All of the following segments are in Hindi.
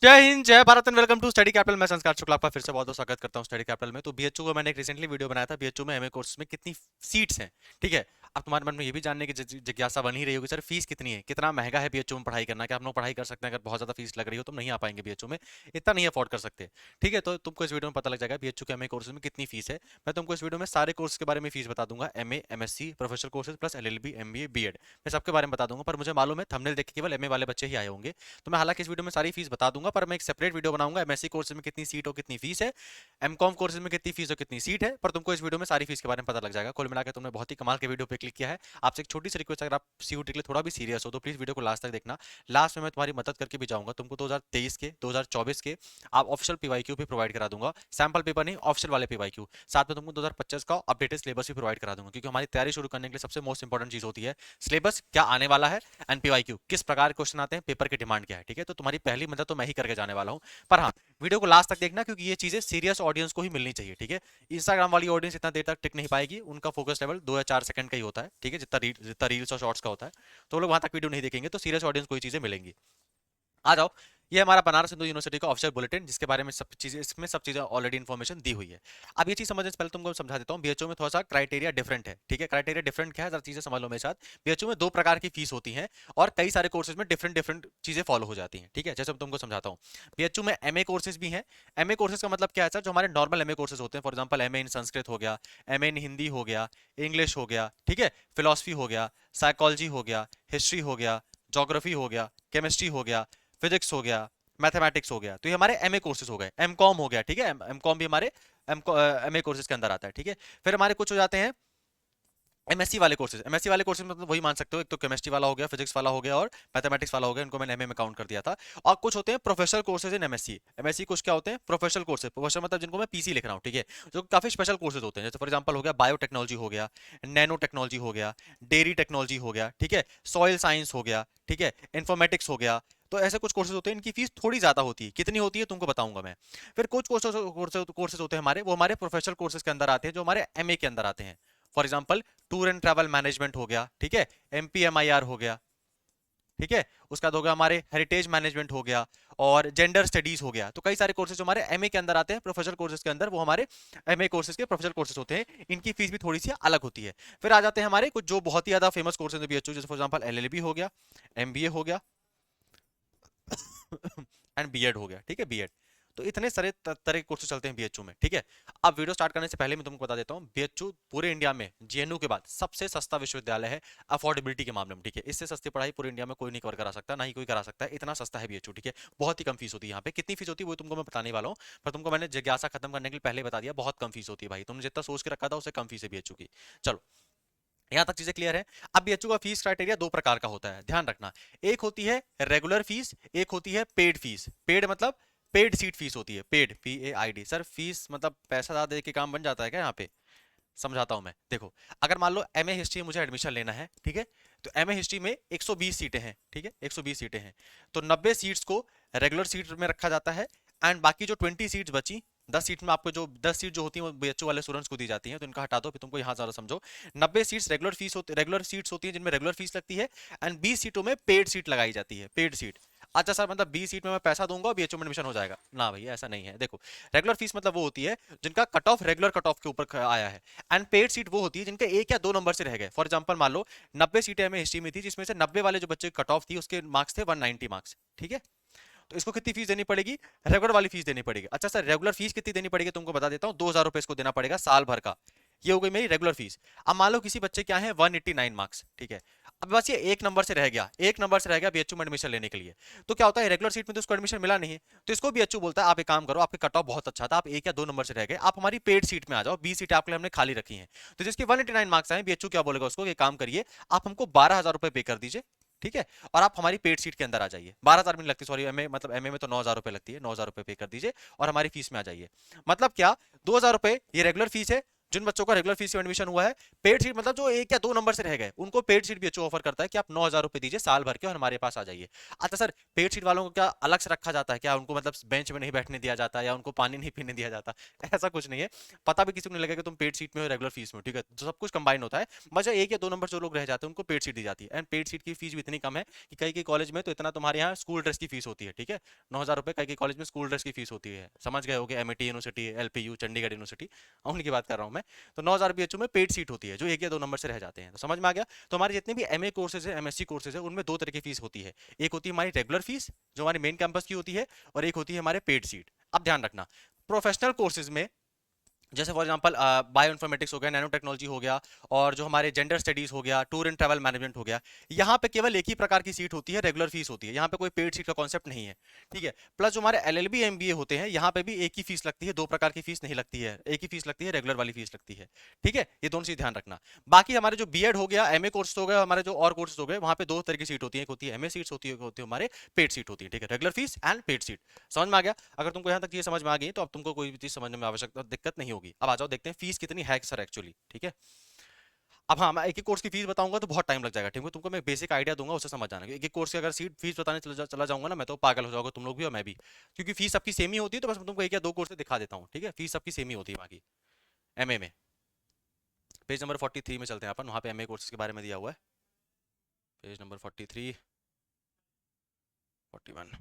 जय हिंद, जय Bharat and welcome to study capital. मैं संस्कार शुक्ला आपका फिर से बहुत बहुत स्वागत करता हूं स्टडी कैपिटल में। तो बीएचयू को मैंने एक रिसेंटली वीडियो बनाया था, बीएचयू में एमए कोर्स में कितनी सीट्स हैं। ठीक है, अब तुम्हारे मन में ये भी जानने की जिज्ञासा बन ही रही होगी, सर फीस कितनी है, कितना महंगा है बीएचयू में पढ़ाई करना, क्या हम लोग पढ़ाई कर सकते हैं? अगर बहुत ज्यादा फीस लग रही हो तो नहीं आ पाएंगे बीएचयू में, इतना नहीं अफोर्ड कर सकते। ठीक है, तो तुमको इस वीडियो में पता लग जाएगा बीएचयू के एमए कोर्स में कितनी फीस है। मैं तुमको इस वीडियो में सारे कोर्स के बारे में फीस बता दूंगा, MA, MSc, professional courses plus LLB, MBA, BEd, मैं सबके बारे में बता दूंगा। पर मुझे मालूम है थंबनेल देख के केवल एमए वाले बच्चे ही आए होंगे, तो मैं हालांकि इस वीडियो में सारी फीस बता दूंगा, पर मैं एक सेपरेट वीडियो बनाऊंगा एमएससी कोर्सेज में कितनी सीट और कितनी फीस है, एमकॉम कोर्सेज में कितनी फीस और कितनी सीट है। पर तुमको इस वीडियो में सारी फीस के बारे में पता लग जाएगा। कुल मिलाकर तुमने बहुत ही कमाल के वीडियो पे क्लिक किया है। आपसे एक छोटी सी रिक्वेस्ट, अगर आप सीयूटी के लिए थोड़ा भी सीरियस हो तो प्लीज वीडियो को लास्ट तक देखना। लास्ट में मैं तुम्हारी मदद करके भी जाऊंगा, तुमको 2023 के 2024 के आप ऑफिशियल पीवाईक्यू भी प्रोवाइड करा दूंगा, सैंपल पेपर नहीं, ऑफिशियल वाले पीवाईक्यू। साथ में तुमको 2025 का अपडेटेड सिलेबस भी प्रोवाइड करा दूंगा, क्योंकि हमारी तैयारी शुरू करने के लिए सबसे मोस्ट इंपॉर्टेंट चीज होती है सिलेबस, क्या आने वाला है, एंड पीवाईक्यू किस प्रकार के क्वेश्चन आते हैं, पेपर की डिमांड क्या है। ठीक है, तो तुम्हारी पहली मदद तो मैं ही करके जाने वाला हूँ। पर हाँ, वीडियो को लास्ट तक देखना, क्योंकि ये चीजें सीरियस ऑडियंस को ही मिलनी चाहिए। ठीक है, इंस्टाग्राम वाली ऑडियंस इतना देर तक टिक नहीं पाएगी, उनका फोकस लेवल 2 या 4 सेकंड का ही होता है। ठीक है, जितना रील्स और शॉर्ट्स का होता है, तो वो लोग वहां तक वीडियो नहीं देखेंगे, तो सीरियस ऑडियंस को ही चीजें मिलेंगी। आ जाओ, ये हमारा बनारस हिंदू यूनिवर्सिटी का ऑफिशियल बुलेटिन, जिसके बारे में सब चीजें, इसमें सब चीजें ऑलरेडी इन्फॉर्मेशन दी हुई है। अब ये चीज समझने से पहले तुमको समझा देता हूँ, बीएचओ में थोड़ा सा क्राइटेरिया डिफरेंट है। ठीक है, क्राइटेरिया डिफरेंट क्या है, जरा चीजें समझ लो मेरे साथ। बीएचओ में दो प्रकार की फीस होती है और कई सारे कोर्सेज में डिफरेंट डिफरेंट चीजें फॉलो हो जाती हैं। ठीक है, जैसे मैं तुमको समझाता हूँ, बीएचओ में एमए कोर्सेज भी हैं। एमए कोर्सेज का मतलब क्या है सर, जो हमारे नॉर्मल एमए कोर्सेज होते हैं, फॉर एग्जाम्पल एमए इन संस्कृत हो गया, एमए इन हिंदी हो गया, इंग्लिश हो गया, ठीक है, फिलोसफी हो गया, साइकोलॉजी हो गया, हिस्ट्री हो गया, ज्योग्राफी हो गया, केमिस्ट्री हो गया, फिजिक्स हो गया, मैथमेटिक्स हो गया। तो ये हमारे एमए कोर्सेज हो गए। एमकॉम हो गया, ठीक है, एमकॉम भी हमारे एमए कोर्सेज के अंदर आता है। ठीक है, फिर हमारे कुछ हो जाते हैं एमएससी वाले कोर्सेज। एमएससी वाले कोर्सेज मतलब वही मान सकते हो, एक तो केमिस्ट्री वाला हो गया, फिजिक्स वाला हो गया और मैथमेटिक्स वाला हो गया, इनको मैंने एमए में काउंट कर दिया था। और कुछ होते हैं professional courses in MSc. MSc कुछ क्या होते हैं, प्रोफेशनल कोर्सेज। प्रोफेशनल मतलब जिनको मैं पीसी लिख रहा हूँ, ठीक है, जो काफी स्पेशल कोर्सेज होते हैं। जैसे फॉर एग्जांपल हो गया बायोटेक्नोलॉजी हो गया, नैनो टेक्नोलॉजी हो गया, डेयरी टेक्नोलॉजी हो गया, ठीक है, सॉइल साइंस हो गया, ठीक है, इन्फॉर्मेटिक्स हो गया। तो ऐसे कुछ कोर्सेज होते हैं, इनकी फीस थोड़ी ज्यादा होती है। कितनी होती है तुमको बताऊंगा मैं। फिर कुछ कोर्सेज होते हैं हमारे, वो हमारे प्रोफेशनल कोर्सेज के अंदर आते हैं, जो हमारे एमए के अंदर आते हैं। For example tour and travel management हो गया, ठीक है, एमपीएमआईआर हो गया, ठीक है, उसका हो गया हमारे हेरिटेज मैनेजमेंट हो गया और जेंडर स्टडीज हो गया। तो कई सारे कोर्सेज हमारे एमए के अंदर आते हैं, प्रोफेशनल कोर्सेज के अंदर, वो हमारे एमए कोर्सेज के प्रोफेशनल कोर्सेज होते हैं। इनकी फीस भी थोड़ी सी अलग होती है। फिर आ जाते हैं हमारे कुछ जो बहुत ही ज्यादा फेमस कोर्सेज है बीएचयू, जैसे फॉर एग्जांपल एलएलबी हो गया, एमबीए हो गया एंड बीएड हो गया। ठीक है, बीएड। तो इतने सारे तरह के कोर्सेज चलते हैं बीएचयू में। ठीक है, अब वीडियो स्टार्ट करने से पहले मैं तुमको बता देता हूँ, बीएचयू पूरे इंडिया में जेएनयू के बाद सबसे सस्ता विश्वविद्यालय है अफोर्डेबिलिटी के मामले में। ठीक है, इससे सस्ती पढ़ाई पूरे इंडिया में कोई नहीं कवर करा सकता, ना ही कोई करा सकता है, इतना सस्ता है बीएचयू। ठीक है, बहुत ही कम फीस होती है यहाँ पे। कितनी फीस होती है वो तुमको मैं बताने वाला हूँ, पर तुमको मैंने जिज्ञासा खत्म करने के लिए पहले बता दिया, बहुत कम फीस होती है भाई। तुमने जितना सोच के रखा था उससे कम फीस है बीएचयू की। चलो, यहां तक चीजें क्लियर है। अब बीएचयू का फीस क्राइटेरिया दो प्रकार का होता है, ध्यान रखना। एक होती है रेगुलर फीस, एक होती है पेड फीस। पेड मतलब पेड सीट फीस होती है, पेड, PAID। सर फीस मतलब पैसा ज्यादा दे के काम बन जाता है क्या यहाँ पे? समझाता हूं मैं, देखो। अगर मान लो एमए हिस्ट्री में मुझे एडमिशन लेना है, ठीक है, तो एमए हिस्ट्री में 120 सीटें हैं, ठीक है, 120 सीटें हैं, तो 90 सीट्स को रेगुलर सीट में रखा जाता है, एंड बाकी जो 20 सीट्स बची, 10 सीट में आपको जो 10 सीट जो होती है वो बीएचयू वाले स्टूडेंट्स को दी जाती हैं, तो इनका हटा दो, फिर तुमको यहाँ ज्यादा समझो। 90 सीट्स रेगुलर सीट्स होती हैं जिनमें रेगुलर फीस लगती है, एंड 20 सीटों में पेड सीट लगाई जाती है, पेड सीट। अच्छा सर, मतलब 20 सीट में मैं पैसा दूंगा और बीएचयू में एडमिशन हो जाएगा? ना भैया, ऐसा नहीं है। देखो, रेगुलर फीस मतलब वो होती है जिनका cut off regular cut off के ऊपर आया है, एंड पेड सीट वो होती है जिनके एक या दो नंबर से रह गए। फॉर एग्जांपल मान लो 90 सीटें हमें हिस्ट्री में थी, जिसमें से 90 वाले जो बच्चे कट ऑफ थी उसके मार्क्स थे 190 मार्क्स। ठीक है, तो इसको कितनी फीस देनी पड़ेगी? रेगुलर वाली फीस देनी पड़ेगी। अच्छा सर, रेगुलर फीस कितनी देनी पड़ेगी तुमको बता देता हूँ, 2000 रुपए इसको देना पड़ेगा साल भर का। ये हो गई मेरी रेगुलर फीस। अब मान लो किसी बच्चे क्या है 189 मार्क्स, ठीक है, अब बस ये एक नंबर से रह गया, एक नंबर से रह गया बीएचयू में एडमिशन लेने के लिए। तो क्या होता है, रेगुलर सीट में तो उसको एडमिशन मिला नहीं, तो इसको बीएचयू बोलता है आप एक काम करो, आपके कट ऑफ बहुत अच्छा था, आप एक या दो नंबर से रह गए, आप हमारी पेड सीट में आ जाओ, 20 सीटें आपके लिए हमने खाली रखी हैं। तो जिसके 189 मार्क्स आए, बीएचयू क्या बोलेगा उसको, एक काम करिए, आप हमको 12,000 रुपए पे कर दीजिए, ठीक है, और आप हमारी पेड सीट के अंदर आ जाइए। 12,000 भी नहीं लगती, सॉरी, एमए मतलब एमए में तो 9,000 रुपए लगती है, 9,000 रुपए पे कर दीजिए और हमारी फीस में आ जाइए। मतलब क्या, 2,000 रुपए ये रेगुलर फीस है, जिन बच्चों का रेगुलर फीस में एडमिशन हुआ है, पेड सीट मतलब जो 1 या 2 नंबर से रह गए, उनको पेड सीट बीएचयू ऑफर करता है कि आप 9,000 रुपए दीजिए साल भर के और हमारे पास आ जाइए। अच्छा सर, पेड सीट वालों को क्या अलग से रखा जाता है क्या? उनको मतलब बेंच में नहीं बैठने दिया जाता या उनको पानी नहीं पीने दिया जाता? ऐसा कुछ नहीं है। पता भी किसी को नहीं लगेगा कि तुम पेड सीट में हो, रेगुलर फीस में हो, ठीक है? तो सब कुछ कंबाइन होता है। बस 1 या 2 नंबर जो लोग रह जाते हैं उनको पेड सीट दी जाती है। एंड पेड सीट की फीस भी इतनी कम है कि कई कई कॉलेज में तो इतना तुम्हारे यहाँ स्कूल ड्रेस की फीस होती है, ठीक है? 9,000 रुपए कई कई कॉलेज में स्कूल ड्रेस की फीस होती है। समझ गए होगे, MIT university, LPU, Chandigarh university, उनकी बात कर रहा हूँ मैं। तो 9,000 बीएचयू में पेड सीट होती है जो 1 या 2 नंबर से रह जाते हैं। तो समझ में आ गया? तो हमारे जितने भी एमए कोर्सेज है, एमएससी कोर्सेज है, उनमें 2 तरह की फीस होती है। एक होती है हमारी रेगुलर फीस जो हमारे मेन कैंपस की होती है, और एक होती है हमारे पेड सीट। अब ध्यान रखना, प्रोफेशनल कोर्सेज में जैसे फॉर एग्जांपल बायो इन्फॉर्मेटिक्स हो गया, नैनो टेक्नोलॉजी हो गया, और जो हमारे जेंडर स्टडीज हो गया, टूर एंड ट्रैवल मैनेजमेंट हो गया, यहाँ पे केवल एक ही प्रकार की सीट होती है, रेगुलर फीस होती है। यहाँ पे कोई पेड सीट का कॉन्सेप्ट नहीं है, ठीक है? प्लस जो हमारे एलएलबी एमबीए होते हैं, यहाँ पे भी एक ही फीस लगती है, 2 प्रकार की फीस नहीं लगती है, एक ही फीस लगती है, रेगुलर वाली फीस लगती है, ठीक है? ये दोनों चीज ध्यान रखना। बाकी हमारे जो बीएड हो गया, एमए कोर्स हो गया, हमारे जो और कोर्सेज हो गए, वहाँ पे 2 तरह की सीट होती है, एक होती है एमए सीट्स होती है, एक होती है हमारे पेड सीट होती है, ठीक है? Regular fees and paid seat. समझ में आ गया? अगर तुमको यहाँ तक ये समझ में आ गई तो अब तुमको कोई भी चीज समझने में आवश्यकता दिक्कत नहीं होगी। अब आ जाओ देखते हैं फीस कितनी है सर एक्चुअली, ठीक है? अब हाँ, मैं एक एक कोर्स की फीस बताऊंगा तो बहुत टाइम लग जाएगा, ठीक है? तुमको मैं बेसिक आइडिया दूंगा, उससे समझ जाना। एक एक कोर्स की अगर सीट फीस बताने चला जाऊंगा ना मैं, तो पागल हो जाओगे तुम लोग भी और मैं भी, क्योंकि फीस सबकी सेम ही होती है। तो बस मैं तुमको 1 या 2 कोर्स दिखा देता हूँ, ठीक है? फीस सबकी सेम ही होती है बाकी। एमए में पेज नंबर 43 में चलते हैं अपन, वहाँ पे एमए कोर्सेज के बारे में दिया हुआ है। पेज नंबर 43, 41,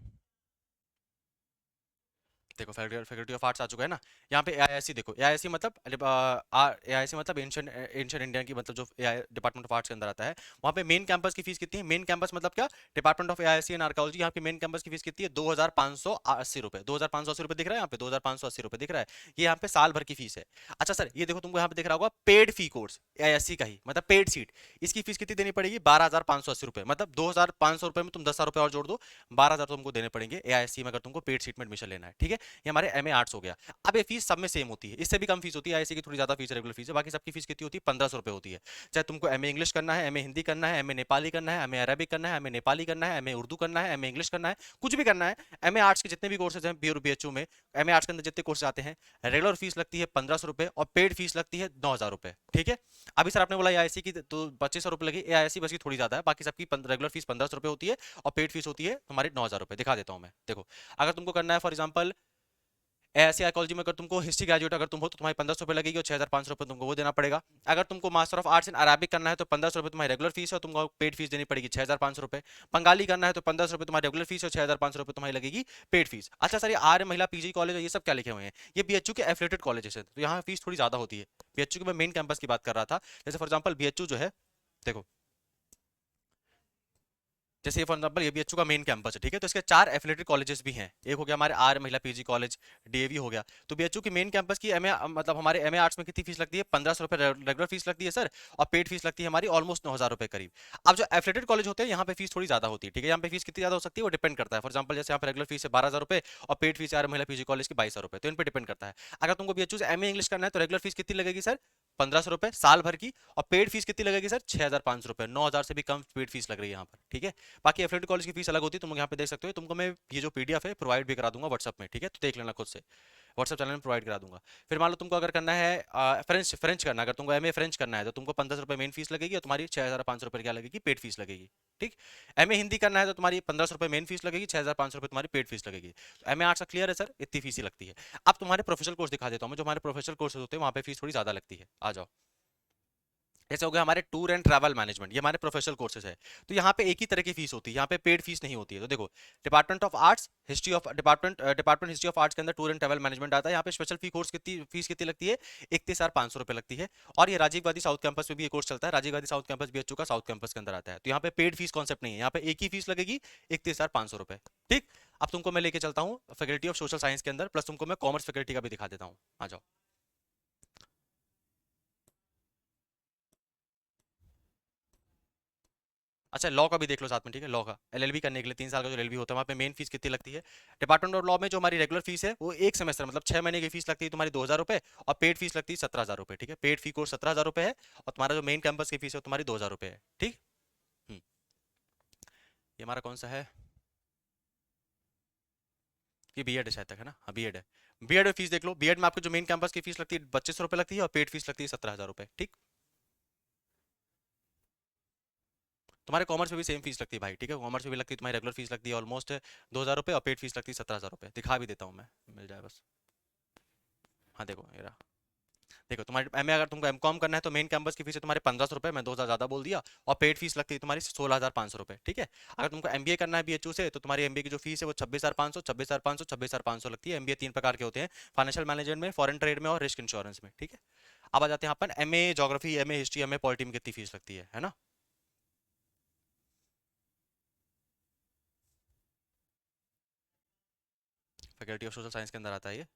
देखो फैकल्टी ऑफ आर्ट्स आ चुका है ना। यहाँ पे एआईएससी देखो, एआईएससी मतलब एआईएससी मतलब एंशिएंट एंशिएंट इंडिया की, मतलब जो डिपार्टमेंट ऑफ आर्ट्स के अंदर आता है। वहाँ पे मेन कैंपस की फीस कितनी है? मेन कैंपस मतलब क्या? Department of AISC and archaeology. यहाँ पे मेन कैंपस की फीस कितनी है? 2,580 रुपए। 2,580 रुपए दिख रहा है यहाँ पे, 2,580 रुपए दिख रहा है। ये यहाँ पे साल भर की फीस है। अच्छा सर, ये देखो तुमको यहाँ पे दिख रहा होगा पेड फी कोर्स, एआईएससी का ही मतलब पेड सीट। इसकी फीस कितनी देनी पड़ेगी? 12,580 रुपए। मतलब 2,500 रुपए में तुम 10,000 रुपए और जोड़ दो, 12,000 तुमको देने पड़ेंगे एआईएससी में अगर तुमको पेड सीट में एडमिशन लेना है, ठीक है? ये हमारे एमए आर्ट्स हो गया। अब ये फीस सब में सेम होती है, इससे भी कम फीस होती है, ऐसे की थोड़ी ज्यादा फीस रेगुलर फीस है। बाकी सबकी फीस कितनी होती है? 1,500 रुपए होती है। चाहे तुमको एमए इंग्लिश करना है, एमए हिंदी करना है, एमए नेपाली करना है, एमए अरबिक करना है, एमए नेपाली करना है, एमए उर्दू करना है, एमए इंग्लिश करना है, कुछ भी करना है, एमए आर्ट्स के जितने भी कोर्सेज हैं बीएचयू में, एमए आर्ट्स के अंदर जितने कोर्स आते हैं, रेगुलर फीस लगती है 1,500 रुपए और पेड फीस लगती है 9,000 रुपए, ठीक है? अभी सर आपने बोला एआईसी की तो 2,500 रुपए लगी, एआईसी बस की थोड़ी ज्यादा है, बाकी सबकी रेगुलर फीस 1,500 रुपए होती है और पेड फीस होती है तुम्हारी 9,000 रुपए। दिखा देता हूं मैं, देखो। अगर तुमको करना है फॉर एग्जाम्पल ऐसे साइकोलॉजी में, अगर तुमको हिस्ट्री ग्रेजुएट अगर तुम हो तो तुम्हारी 1,500 रुपए लगेगी और 6,500 रुपए तुमको वो देना पड़ेगा। अगर तुमको master of arts in Arabic करना है तो 1,500 रुपए तुम्हारी रेगुलर फीस है और तुमको पेड फीस देनी पड़ेगी 6,500 रुपए। बंगाली करना है तो 1,500 रुपए तुम्हारी रेगुलर फीस है और 6,500 रुपए तुम्हारी लगेगी पेड फीस। अच्छा सर, ये आर्य महिला पीजी कॉलेज है, ये सब क्या लिखे हुए हैं? ये बीएचयू के एफिलिएटेड कॉलेजेस है, तो यहाँ फीस थोड़ी ज्यादा होती है। बीएचयू के मैं मेन कैंपस की बात कर रहा था। जैसे फॉर एग्जाम्पल बीएचयू जो है, देखो, जैसे फॉर एग्जांपल ये बीएचयू का मेन कैंपस है, ठीक है? तो इसके 4 एफिलिएटेड कॉलेजेस भी हैं। एक हो गया हमारे आर्य महिला पीजी कॉलेज, डीएवी हो गया। तो बीएचयू की मेन कैंपस की एमए मतलब हमारे एमए आर्ट्स में कितनी फीस लगती है? 1,500 रुपए रेगुलर फीस लगती है सर, और पेड फीस लगती है हमारी ऑलमोस्ट 9,000 रुपए करीब। अब जो एफिलिएटेड कॉलेज होते हैं यहाँ पे फीस थोड़ी ज्यादा होती है, ठीक है? यहाँ पे फीस कितनी ज्यादा हो सकती है वो डिपेंड करता है। फॉर एग्जाम्पल जैसे यहाँ पे रेगुलर फीस है 12,000 रुपए और पेड फीस आर्य महिला पीजी कॉलेज की 22,000 रुपए, तो इन पे डिपेंड करता है। अगर तुमको बीएचयू से एमए इंग्लिश करना है तो रेगुलर फीस कितनी लगेगी सर? 1,500 रुपए साल भर की, और पेड फीस कितनी लगेगी सर? 6,500 रुपए। 9,000 से भी कम पेड फीस लग रही है यहाँ पर, ठीक है? बाकी एफिलिएटेड कॉलेज की फीस अलग होती है, तुम लोग यहाँ पे देख सकते हो। तुमको मैं ये जो पीडीएफ है प्रोवाइड भी करा दूंगा व्हाट्सएप में, ठीक है? तो देख लेना खुद से, व्हाट्सएप चैनल में प्रोवाइड करा दूंगा। फिर मान लो तुमको अगर करना है फ्रेंच फ्रेंच करना है, अगर तुमको एमए फ्रेंच करना है तो तुमको 1,500 रुपए मेन फीस लगेगी और तुम्हारी 6,500 रुपए क्या लगेगी? पेड फीस लगेगी, ठीक? एमए हिंदी करना है तो तुम्हारी 1,500 रुपए मेन फीस लगेगी, 6,500 रुपए तुम्हारी पेड फीस लगेगी। एमए आर्ट्स का क्लियर है सर? इतनी फीस ही लगती है। अब तुम्हारे प्रोफेशनल कोर्स दिखा देता हूँ मैं। जो हमारे प्रोफेशनल कोर्सेज होते हैं वहाँ पे फीस थोड़ी ज्यादा लगती है। आ जाओ। जैसे हो गया हमारे टूर एंड ट्रैवल मैनेजमेंट, ये हमारे प्रोफेशनल कोर्सेज है। तो यहाँ पे एक ही तरह की फीस होती है, यहाँ पे पेड फीस नहीं होती है। तो देखो, department of arts history of department history of arts के अंदर टूर एंड ट्रैवल मैनेजमेंट आता है। यहाँ पे स्पेशल फीस कितनी लगती है? 31,500 रुपए लगती है। और ये राजीव गांधी साउथ कैंपस में भी ये कोर्स चलता है। राजीव गांधी साउथ कैंपस भी चुका साउथ कैंपस के अंदर आता है। तो यहाँ पे पेड फीस कॉन्सेप्ट नहीं है, यहाँ पे एक ही फीस लगेगी 31,500 रुपए, ठीक? अब तुमको मैं लेके चलता हूँ फैकल्टी ऑफ सोशल साइंस के अंदर, प्लस तुमको मैं कॉमर्स फैकल्टी का भी दिखा देता हूँ। आ जाओ। अच्छा, लॉ का भी देख लो साथ में, ठीक है? लॉ का एलएलबी करने के लिए 3 साल का जो एलएलबी होता है वहाँ पे मेन फीस कितनी लगती है? डिपार्टमेंट ऑफ लॉ में जो हमारी रेगुलर फीस है वो एक सेमेस्टर मतलब 6 महीने की फीस लगती है तुम्हारी 2,000 रुपए, और पेड फीस लगती है 17,000 रुपए, ठीक है? पेड फी कोर्स 17,000 रुपए है, और तुम्हारा जो मेन कैंपस की फीस है वो तुम्हारी 2,000 रुपए है, ठीक? ये हमारा कौन सा है? ये बीएड है शायद तक, है ना? हाँ बीएड है। बीएड में फीस देख लो, बीएड में आपको जो मेन कैंपस की फीस लगती है 2500 रुपये लगती है, और पेड फीस लगती है 17,000 रुपये, ठीक। तुम्हारे कॉमर्स में भी सेम फीस लगती है भाई, ठीक है, कॉमर्स में भी लगती है, तुम्हारी रेगुलर फीस लगती है ऑलमोस्ट 2,000 रुपये, और पेड फीस लगती है 17,000 रुपये। दिखा भी देता हूँ मैं, मिल जाए बस। हाँ देखो ये रहा। देखो तुम्हारे एमए अगर तुमको एमकॉम करना है तो मेन कैंपस की फीस है तुम्हारे 1500 रुपये, मैं 2,000 ज़्यादा बोल दिया, और पेड फीस लगती है तुम्हारी 16,500 रुपये, ठीक है। अगर तुमको एमबीए करना है बीएचयू से तो तुम्हारी एमबीए की जो फीस है वो 26,500, 26,500, 26,500 लगती है। एमबीए 3 प्रकार के होते हैं, फाइनेंशियल मैनेजमेंट में, फॉरेन ट्रेड में, और रिस्क इंश्योरेंस में, ठीक है। अब आ जाते हैं अपन MA geography, MA history, MA polity में कितनी फीस लगती है ना। फैकल्टी ऑफ सोशल साइंस के अंदर आता है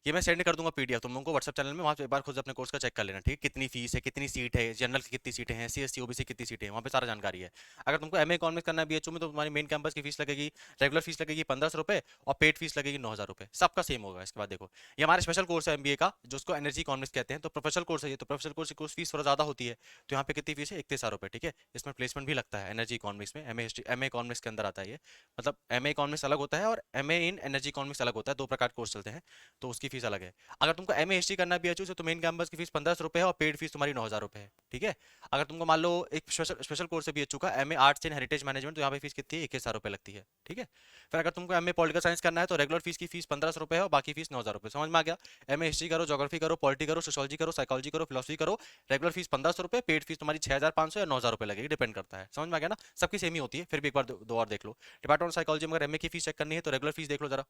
ये मैं सेंड कर दूंगा पीडीएफ तुम लोगों को व्हाट्सएप चैनल में, वहाँ पे एक बार खुद अपने कोर्स का चेक कर लेना, ठीक है। कितनी फीस है, कितनी सीट है, जनरल की कितनी सीटें हैं, सीएससी ओबीसी कितनी सीटें हैं, वहाँ पे सारा जानकारी है। अगर तुमको एमए इकोनॉमिक्स करना है बीएचयू में तो तुम्हारी मेन कैंपस की फीस लगेगी, रेगुलर फीस लगेगी 1500 रुपये, और पेड फीस लगेगी 9,000 रुपये, सबका सेम होगा। इसके बाद देखो ये हमारा स्पेशल कोर्स है एमबीए का, जो उसको एनर्जी इकोनॉमिक्स कहते हैं, तो प्रोफेशनल कोर्स है ये, तो प्रोफेशनल कोर्स की कोर्स फीस थोड़ा ज़्यादा होती है। तो यहाँ पे कितनी फीस है, 31,000 रुपये, ठीक है। इसमें प्लेसमेंट भी लगता है एनर्जी इकोनॉमिक्स में, एमए हिस्ट्री एमए इकोनॉमिक्स के अंदर आता है ये। मतलब एमए इकोनॉमिक्स अलग होता है और एमए इन एनर्जी इकोनॉमिक्स अलग होता है, 2 प्रकार कोर्स चलते हैं, तो उसकी फीस अलग है। अगर तुमको एमए हिस्ट्री करना है बीएचयू से तो मेन कैंपस की फीस 1500 रुपये है, और पेड फीस तुम्हारी 9,000 रुपये है, ठीक है। अगर तुमको मान लो एक स्पेशल स्पेशल कोर्स है बीएचयू का MA arts and heritage management, तो यहाँ पे फीस कितनी है, 21,000 रुपये लगती है, ठीक है। फिर अगर तुमको एमए पॉलिटिकल साइंस करना है तो रेगुलर फीस की फीस 1500 रुपये है, और बाकी फीस 9,000 रुपये। समझ में आ गया? एमए हिस्ट्री करो, जोग्राफी करो, पॉलिटी करो, सोशोलॉजी करो, साइकोलॉजी करो, फिलोसफी करो, रेगुलर फीस 1500 रुपये, पेड फीस तुम्हारी 6,500 या 9,000 रुपये लगेगी, डिपेंड करता है। समझ में आ गया ना? सबकी सेम ही होती है। फिर भी एक बार दो और देख लो, डिपार्टमेंट ऑफ साइकोलॉजी में अगर एमए की फीस चेक करनी है तो रेगुलर फीस देख लो जरा,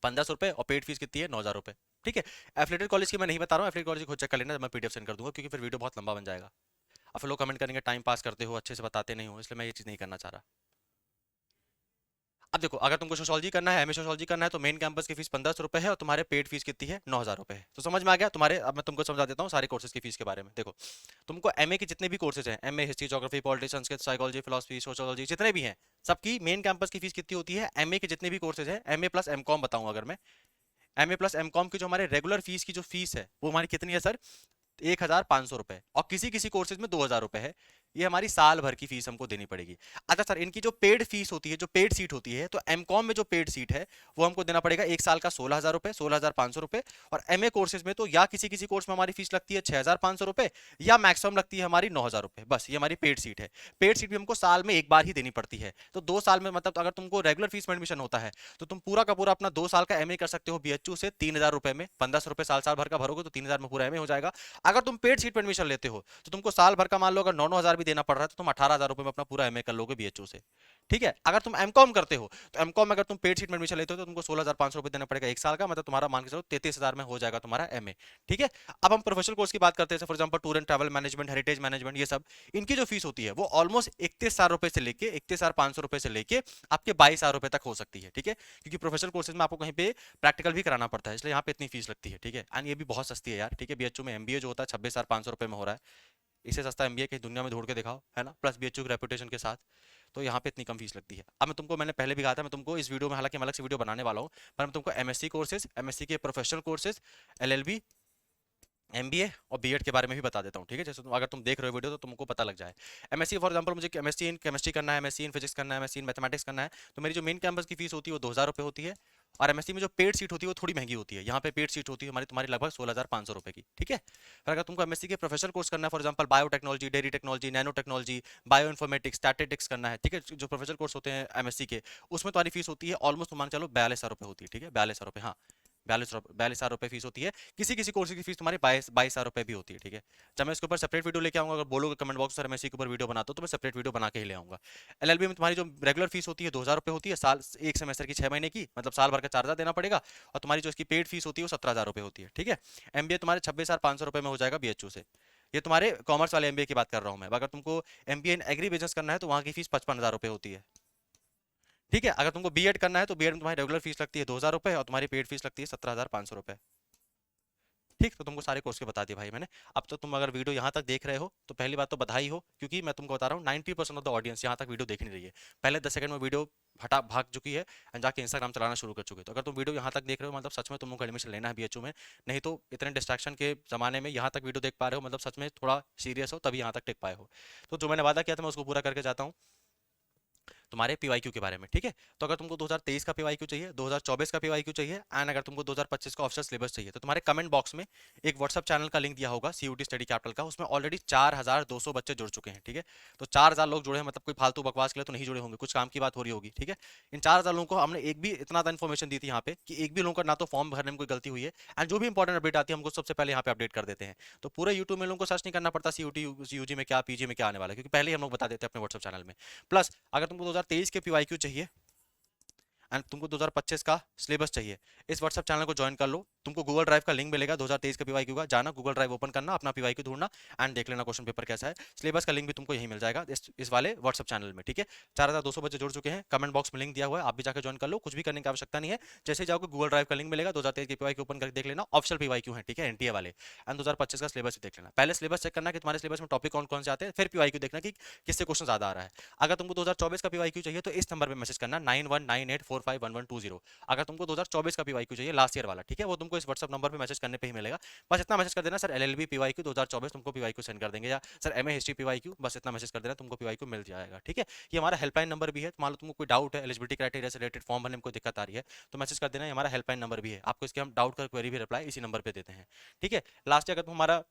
1500 रुपये, और पेड फीस कितनी है, 9,000 रुपये, ठीक है। एफिलेटेड कॉलेज की मैं नहीं बता रहा हूँ, एफिलेटेड कॉलेज खुद चेक कर लेना, मैं पीडीएफ सेंड कर दूंगा, क्योंकि फिर वीडियो बहुत लंबा बन जाएगा। अब फिर लोग कमेंट करेंगे टाइम पास करते हो, अच्छे से बताते नहीं हो, इसलिए मैं ये चीज़ नहीं करना चाह रहा। अब देखो अगर तुमको सोशोलॉजी करना है, एमए सोशोलॉजी करना है, तो मेन कैंपस की फीस 1500 रुपये है, और तुम्हारे पेड फीस कितनी है, 9,000 रुपये है। तो समझ में आ गया तुम्हारे? अब मैं तुमको समझा देता हूँ सारे कोर्सेज की फीस के बारे में। देखो तुमको एमए के जितने भी कोर्सेज हैं, MA history, geography, politics, Sanskrit, psychology, philosophy, sociology, जितने भी हैं, सबकी मेन कैंपस की फीस कितनी होती है? एमए के जितने भी कोर्सेज हैं, एमए प्लस एमकॉम बताऊं अगर मैं, एमए प्लस एमकॉम की जो हमारे रेगुलर फीस की जो फीस है वो हमारी कितनी है सर? 1,500 रुपए, और किसी किसी कोर्सेज में 2,000 रुपए है। ये हमारी साल भर की फीस हमको देनी पड़ेगी। अच्छा सर इनकी जो पेड फीस होती है, जो पेड सीट होती है, तो एमकॉम में जो पेड सीट है वो हमको देना पड़ेगा एक साल का 16,000 रुपए, 16,500 रुपए। और एमए कोर्सेज में तो या किसी किसी कोर्स में हमारी फीस लगती है 6,500 रुपए, या मैक्सिमम लगती है हमारी 9,000 रुपए, बस ये हमारी पेड सीट है। पेड सीट भी हमको साल में एक बार ही देनी पड़ती है, तो 2 साल में, मतलब अगर तुमको रेगुलर फीस में एडमिशन होता है तो तुम पूरा का पूरा अपना 2 साल का एमए कर सकते हो बीएचयू से 3,000 रुपए में, 1,500 रुपए साल साल भर का भरोगे तो 3,000 में पूरा एमए हो जाएगा। अगर तुम पेड सीट पर एडमिशन लेते हो तो तुमको साल भर का मान लो अगर 9,000 भी देना पड़ रहा है तो तुम 18,000 रुपए में अपना पूरा एमए कर लोगे बीएचयू से, ठीक है। अगर तुम एमकॉम करते हो तो एमकॉम में अगर तुम पेड सीट में एडमिशन लेते हो तो तुमको 16,500 रुपए देना पड़ेगा एक साल का, मतलब तुम्हारा मान के चलो 33,000 में हो जाएगा तुम्हारा एमए, ठीक है। अब हम प्रोफेशनल कोर्स की बात करते हैं, for example tour and travel management, heritage management, ये सब इनकी जो फीस होती है वो ऑलमोस्ट 31,000 रुपए से लेके 31,500 रुपए से लेके आपके 22,000 रुपए तक हो सकती है, ठीक है। क्योंकि प्रोफेशनल कोर्सेज में आपको कहीं पे प्रैक्टिकल भी कराना पड़ता है, इसलिए यहाँ पे इतनी फीस लगती है, ठीक है। एंड ये भी बहुत सस्ती है यार, ठीक है। बीएचयू में एमबीए जो होता है 26,500 रुपए में हो रहा है, इससे सस्ता एमबीए कहीं दुनिया में ढूंढ के दिखाओ, है ना, प्लस बीएचयू की रेपुटेशन के साथ। तो यहाँ पे इतनी कम फीस लगती है। अब मैं तुमको, मैंने पहले भी कहा था, मैं तुमको इस वीडियो में, हालांकि मैं अलग से वीडियो बनाने वाला हूँ, पर मैं तुमको एमएससी कोर्सेज, एमएससी के प्रोफेशनल कोर्सेज, एलएलबी, एमबीए और बीएड के बारे में भी बता देता हूँ, ठीक है। जैसे अगर तुम देख रहे हो वीडियो तो तुमको पता लग जाए। एमएससी फॉर एग्जांपल मुझे एमएससी इन केमिस्ट्री करना है, एमएससी इन फिजिक्स करना है, एमएससी इन मैथमेटिक्स करना है, तो मेरी जो मेन कैंपस की फीस होती है वो 2,000 रुपये होती है। और एमएससी में जो पेड सीट होती है वो थोड़ी महंगी होती है, यहाँ पे पेड सीट होती है हमारी तुम्हारी लगभग 16,500 रुपये की, ठीक है। फिर अगर तुमको एमएससी के प्रोफेशनल कोर्स करना है, for example biotechnology, dairy technology, nano technology, bio informatics, statistics करना है, ठीक है, जो प्रोफेशनल कोर्स होते हैं एमएससी के, उसमें तुम्हारी फीस होती है ऑलमोस्ट मान चलो 42,000 रुपये होती है, ठीक है, 42,000 रुपये, हाँ 42,000 रुपये फीस होती है। किसी किसी कोर्स की फीस तुम्हारी 22,000 रुपये भी होती है, ठीक है। जब मैं इसके ऊपर सेपरेट वीडियो लेके आऊंगा, अगर बोलोगे कमेंट बॉक्स सर मैं इसी के ऊपर वीडियो बनाता हूँ, तो मैं सेपरेट वीडियो बना के ही ले आऊंगा। एलएलबी में तुम्हारी जो रेगुलर फीस होती है 2,000 रुपये होती है, साल एक सेमेस्टर की 6 महीने की, मतलब साल भर का 4,000 देना पड़ेगा। और तुम्हारी जो इसकी पेड फीस होती है वो 17,000 रुपये होती है, ठीक है। एमबीए तुम्हारे 26,500 रुपये में हो जाएगा बीएचयू से। ये तुम्हारे कॉमर्स वाले एमबीए की बात कर रहा हूँ मैं। अगर तुमको एमबीए इन एग्री बिजनेस करना है तो वहाँ की फीस 55,000 रुपये होती है, ठीक है। अगर तुमको बीएड करना है तो बीएड में तुम्हारी रेगुलर फीस लगती है 2,000 रुपये, और तुम्हारी पेड फीस लगती है 17,500 रुपये, ठीक। तो तुमको सारे कोर्स के बता दिए भाई मैंने। अब तो तुम अगर वीडियो यहाँ तक देख रहे हो तो पहली बात तो बधाई हो, क्योंकि मैं तुमको बता रहा हूँ 90% ऑफ द ऑडियंस यहाँ तक वीडियो देख नहीं रही है। पहले 10 सेकंड में वीडियो हटा भाग चुकी है एंड जाके इंस्टाग्राम चलाना शुरू कर चुके हैं। तो अगर तुम वीडियो यहाँ तक देख रहे हो मतलब सच में तुम लोग को एडमिशन लेना है बीएचयू में। नहीं तो इतने डिस्ट्रैक्शन के जमाने में यहाँ तक वीडियो देख पा रहे हो, मतलब सच में थोड़ा सीरियस हो तभी यहाँ तक टिक पाए हो। तो जो मैंने वादा किया था मैं उसको पूरा करके जाता हूँ। तुम्हारे पीवाईक्यू के बारे में, ठीक है। तो अगर तुमको 2023 का पीवाईक्यू चाहिए, 2024 का पीवाईक्यू चाहिए, एंड अगर तुमको 2025 का ऑफिशियल सिलेबस चाहिए, तो तुम्हारे कमेंट बॉक्स में एक व्हाट्सअप चैनल का लिंक दिया होगा सीयूटी स्टडी कैपिटल का, उसमें ऑलरेडी 4200 बच्चे जुड़ चुके हैं, ठीक है। तो 4000 लोग जुड़े हैं, मतलब कोई फालतू बकवास के लिए तो नहीं जुड़े होंगे, कुछ काम की बात हो रही होगी, ठीक है। इन 4000 लोगों को हमने एक भी इतना इन्फॉर्मेशन दी थी यहाँ पे कि एक भी लोगों का ना तो फॉर्म भरने में कोई गलती हुई है, एंड जो भी इंपॉर्टेंट अपडेट आती है हमको सबसे पहले यहाँ पे अपडेट कर देते हैं। तो पूरे यूट्यूब में लोगों को सर्च नहीं करना पड़ता सीयूटी यूजी में क्या, पीजी में क्या आने वाला है, क्योंकि पहले ही हम लोग बता देते हैं अपने व्हाट्सएप चैनल में। प्लस अगर तुमको 2023 के पीवाईक्यू चाहिए एंड तुमको 2025 का सिलेबस चाहिए, इस व्हाट्सएप चैनल को ज्वाइन कर लो। तुमको गूगल ड्राइव का लिंक मिलेगा 2023 का पीवाईक्यू का, जाना गूगल ड्राइव ओपन करना, अपना पीवाईक्यू ढूंढना एंड देख लेना क्वेश्चन पेपर कैसा है। सिलेबस का लिंक भी तुमको यही मिल जाएगा इस वाले व्हाट्सएप चैनल में, ठीक है। 4200 बच्चे जुड़ चुके हैं, कमेंट बॉक्स में लिंक दिया हुआ है, आप भी जाकर ज्वाइन कर लो, कुछ भी करने की आवश्यकता नहीं है। जैसे ही जाओगे गूगल ड्राइव का लिंक मिलेगा, 2023 के पीवाईक्यू ओपन करके देख लेना, ऑप्शनल पीवाईक्यू है, ठीक है, एनटीए वाले, एंड 2025 का सिलेबस देख लेना। पहले सिलेबस चेक करना कि तुम्हारे सिलेबस में टॉपिक कौन कौन से आते हैं, फिर पीवाईक्यू देखना कि किससे क्वेश्चन ज्यादा आ रहा है। अगर तुमको 2024 का पीवाईक्यू चाहिए तो इस नंबर पर मैसेज करना 9198451120। अगर तुमको 2024 का पीवाईक्यू चाहिए लास्ट ईयर वाला, ठीक है, वो तुमको इस व्हाट्सएप नंबर पे मैसेज करने पे ही मिलेगा। बस इतना मैसेज कर देना, सर एलएलबी पीवाईक्यू 2024, तुमको पीवाईक्यू सेंड कर देंगे, या सर एमए हिस्ट्री पीवाईक्यू, बस इतना मैसेज कर देना, तुमको पीवाईक्यू मिल जाएगा, ठीक है। ये हमारा हेल्पलाइन नंबर भी है, मान लो तुमको कोई डाउट है एलिजिबिलिटी क्राइटेरिया से रिलेटेड, फॉर्म भरने में कोई दिक्कत आ रही है तो मैसेज कर देना, ये हमारा हेल्पलाइन नंबर भी है, आपको इसके हम डाउट का क्वेरी भी रिप्लाई इसी नंबर पे देते हैं, ठीक है। लास्ट अगर तुम हमारा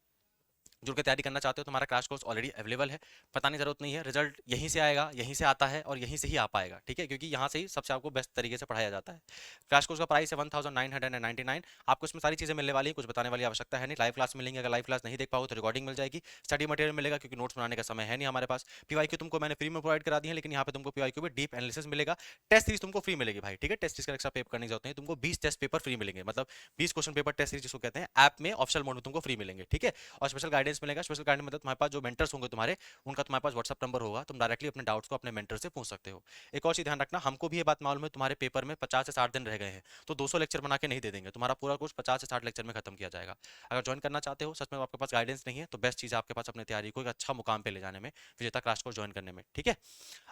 जुड़ के तैयारी करना चाहते हो तो हमारा क्रैश कोर्स ऑलरेडी अवेलेबल है, बताने की जरूरत नहीं है, रिजल्ट यहीं से आएगा, यहीं से आता है और यहीं से ही आ पाएगा, ठीक है, क्योंकि यहाँ से ही सबसे आपको बेस्ट तरीके से पढ़ाया जाता है। क्रैश कोर्स का प्राइस है 1999, आपको इसमें सारी चीजें मिलने वाली है, कुछ बताने वाली आवश्यकता है नहीं, लाइव क्लास मिलेंगे, अगर लाइव क्लास नहीं देख पाओ तो रिकॉर्डिंग मिल जाएगी, स्टडी मटेरियल मिलेगा, क्योंकि नोट्स बनाने का समय है नहीं हमारे पास। पीवाईक्यू तुमको मैंने फ्री में प्रोवाइड करा दी है, लेकिन यहाँ पे तुमको पीवाईक्यू में डीप एनालिसिस मिलेगा, टेस्ट सीरीज तुमको फ्री मिलेगी भाई, ठीक है, टेस्ट सीरीज का एक्स्ट्रा पे करने की जरूरत नहीं, तुमको 20 टेस्ट पेपर फ्री मिलेंगे, मतलब 20 क्वेश्चन पेपर टेस्ट सीरीज जिसको कहते हैं, ऐप में ऑप्शनल मोड में तुमको फ्री मिलेंगे, ठीक है। और स्पेशल गाइडेंस मिलेगा, स्पेशल गाइडेंस मतलब तुम्हारे पास जो मेंटर्स होंगे तुम्हारे, उनका तुम्हारे पास व्हाट्सअप नंबर होगा, तुम डायरेक्टली अपने डाउट्स को अपने मेंटर से पूछ सकते हो। एक और चीज ध्यान रखना, हमको भी ये बात मालूम है तुम्हारे पेपर में 50 से 60 दिन रह गए हैं, तो 200 लेक्चर बना के नहीं दे देंगे, तुम्हारा पूरा कोर्स 50 से 60 लेक्चर में खत्म किया जाएगा। अगर ज्वाइन करना चाहते हो, सच में आपके पास गाइडेंस नहीं है, तो बेस्ट चीज है आपके पास अपने तैयारी को एक अच्छा मुकाम पे ले जाने में, विजेता क्लास को ज्वाइन करने में, ठीक है।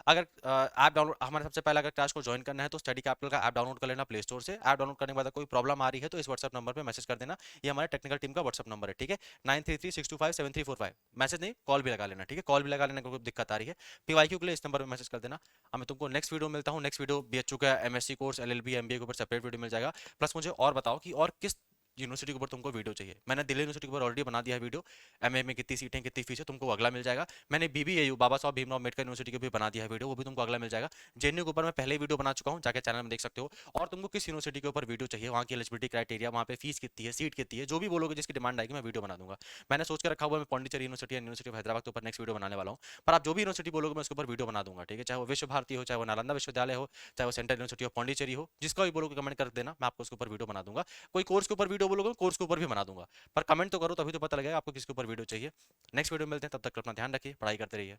अगर ऐप डाउनलोड, हमारे सबसे पहले अगर क्लास को ज्वाइन करना है तो स्टडी कैपिटल का ऐप डाउनलोड कर लेना प्ले स्टोर से। ऐप डाउनलोड करने के बाद कोई प्रॉब्लम आ रही है तो इस व्हाट्सएप नंबर पे मैसेज कर देना, ये हमारे टेक्निकल टीम का व्हाट्सएप नंबर है, ठीक है, 9336257345। मैसेज नहीं, कॉल भी लगा लेना, ठीक है, कॉल भी लगा लेना, कोई दिक्कत आ रही है पीवाईक्यू के लिए इस नंबर पे मैसेज कर देना। अब मैं तुमको नेक्स्ट वीडियो मिलता हूँ, नेक्स्ट वीडियो बीएचयू का एमएससी कोर्स एलएलबी एमबीए के ऊपर सेपरेट वीडियो मिल जाएगा। प्लस मुझे और बताओ कि और किस यूनिवर्सिटी के ऊपर तुमको वीडियो चाहिए, मैंने दिल्ली यूनिवर्सिटी के ऊपर ऑलरेडी बना दिया है वीडियो, एमए में कितनी सीटें कितनी फीस है, तुमको अगला मिल जाएगा। मैंने बीबीएयू बाबा साहब भीमराव अम्बेडकर यूनिवर्सिटी के भी बना दिया है वीडियो, वो भी तुमको अगला मिल जाएगा। जेएनयू के ऊपर मैं पहले ही वीडियो बना चुका हूँ, जाके चैनल में देख सकते हो। और तुमको किस यूनिवर्सिटी के ऊपर वीडियो चाहिए, वहाँ की एलिजिबिलिटी क्राइटेरिया, वहाँ पे फीस कितनी है, सीट कितनी है, जो भी बोलोगे जिसकी डिमांड आएगी मैं वीडियो बना दूंगा। मैंने सोच के रखा हुआ है, मैं Pondicherry university university of Hyderabad के ऊपर नेक्स्ट वीडियो बनाने वाला हूँ, पर आप जो भी यूनिवर्सिटी बोलोगे मैं उसके ऊपर वीडियो बना दूंगा, ठीक है, चाहे वो विश्व भारती हो, चाहे वो नालंदा विश्वविद्यालय हो, चाहे वो सेंट्रल यूनिवर्सिटी ऑफ पौंडीचेरी हो, जिसका भी बोलोगे कमेंट कर देना, मैं आपको उसके ऊपर वीडियो बना दूंगा। कोई कोर्स के ऊपर वीडियो बोलोगे कोर्स के ऊपर भी बना दूंगा, पर कमेंट तो करो, तभी तो पता लगेगा आपको किसके ऊपर वीडियो चाहिए। नेक्स्ट वीडियो मिलते हैं, तब तक अपना ध्यान रखिए, पढ़ाई करते रहिए।